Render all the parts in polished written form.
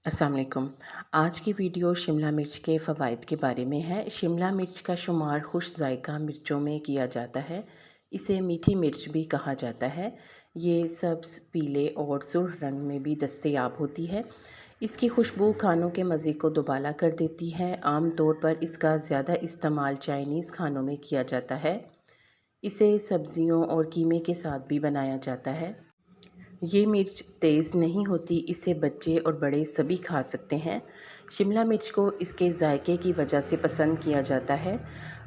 अस्सलाम वालेकुम। आज की वीडियो शिमला मिर्च के फ़वाइद के बारे में है। शिमला मिर्च का शुमार खुश ज़ायक़ा मिर्चों में किया जाता है। इसे मीठी मिर्च भी कहा जाता है। ये सब्ज़, पीले और सुर्ख रंग में भी दस्तयाब होती है। इसकी खुशबू खानों के मज़े को दुबाला कर देती है। आम तौर पर इसका ज़्यादा इस्तेमाल चाइनीज़ खानों में किया जाता है। इसे सब्ज़ियों और कीमे के साथ भी बनाया जाता है। ये मिर्च तेज़ नहीं होती, इसे बच्चे और बड़े सभी खा सकते हैं। शिमला मिर्च को इसके जायके की वजह से पसंद किया जाता है।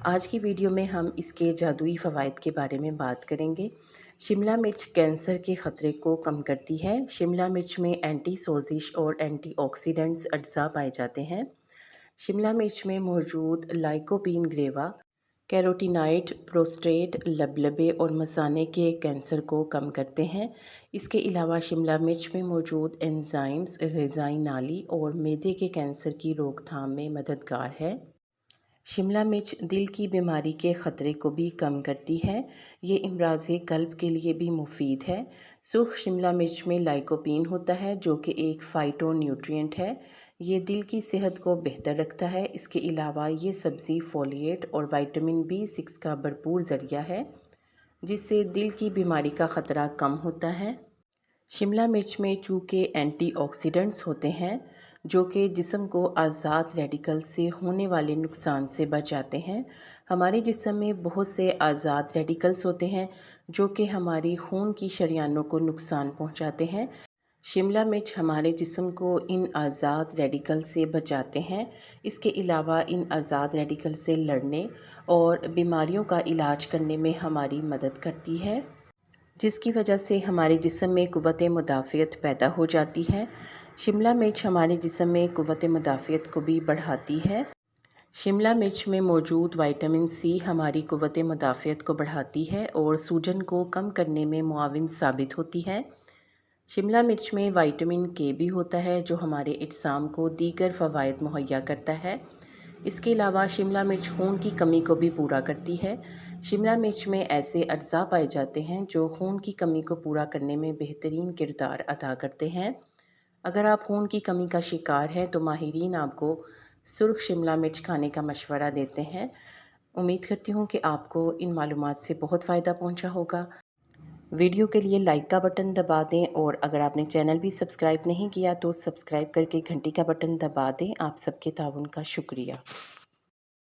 आज की वीडियो में हम इसके जादुई फ़वाइद के बारे में बात करेंगे। शिमला मिर्च कैंसर के ख़तरे को कम करती है। शिमला मिर्च में एंटी सोजिश और एंटीऑक्सीडेंट्स अज्जा पाए जाते हैं। शिमला मिर्च में मौजूद लाइकोपीन ग्रेवा कैरोटीनॉइड प्रोस्टेट, लबलबे और मसाने के कैंसर को कम करते हैं। इसके अलावा शिमला मिर्च में मौजूद एंजाइम्स ग़िज़ाई नाली और मैदे के कैंसर की रोकथाम में मददगार है। शिमला मिर्च दिल की बीमारी के ख़तरे को भी कम करती है। ये अमराज़ क़ल्ब के लिए भी मुफीद है। सुर्ख शिमला मिर्च में लाइकोपीन होता है जो कि एक फ़ाइटो न्यूट्रिएंट है। ये दिल की सेहत को बेहतर रखता है। इसके अलावा ये सब्ज़ी फोलिएट और विटामिन B6 का भरपूर ज़रिया है, जिससे दिल की बीमारी का ख़तरा कम होता है। शिमला मिर्च में चूँकि एंटीऑक्सीडेंट्स होते हैं जो कि जिस्म को आज़ाद रेडिकल से होने वाले नुकसान से बचाते हैं। हमारे जिस्म में बहुत से आज़ाद रेडिकल्स होते हैं जो कि हमारी खून की शरीयानों को नुकसान पहुंचाते हैं। शिमला मिर्च हमारे जिस्म को इन आज़ाद रेडिकल से बचाते हैं। इसके अलावा इन आज़ाद रेडिकल से लड़ने और बीमारियों का इलाज करने में हमारी मदद करती है, जिसकी वजह से हमारे जिस्म में क़ुव्वत मुदाफ़ियत पैदा हो जाती है। शिमला मिर्च हमारे जिस्म में क़ुव्वत मुदाफ़ियत को भी बढ़ाती है। शिमला मिर्च में मौजूद विटामिन C हमारी क़ुव्वत मुदाफ़ियत को बढ़ाती है और सूजन को कम करने में मुआविन साबित होती है। शिमला मिर्च में विटामिन K भी होता है जो हमारे इज्साम को दीगर फ़वाइद मुहैया करता है। इसके अलावा शिमला मिर्च खून की कमी को भी पूरा करती है। शिमला मिर्च में ऐसे अज्जा पाए जाते हैं जो खून की कमी को पूरा करने में बेहतरीन किरदार अदा करते हैं। अगर आप खून की कमी का शिकार हैं तो माहिरीन आपको सुर्ख शिमला मिर्च खाने का मशवरा देते हैं। उम्मीद करती हूँ कि आपको इन मालूमात से बहुत फ़ायदा पहुँचा होगा। वीडियो के लिए लाइक का बटन दबा दें और अगर आपने चैनल भी सब्सक्राइब नहीं किया तो सब्सक्राइब करके घंटी का बटन दबा दें। आप सबके ताउन का शुक्रिया।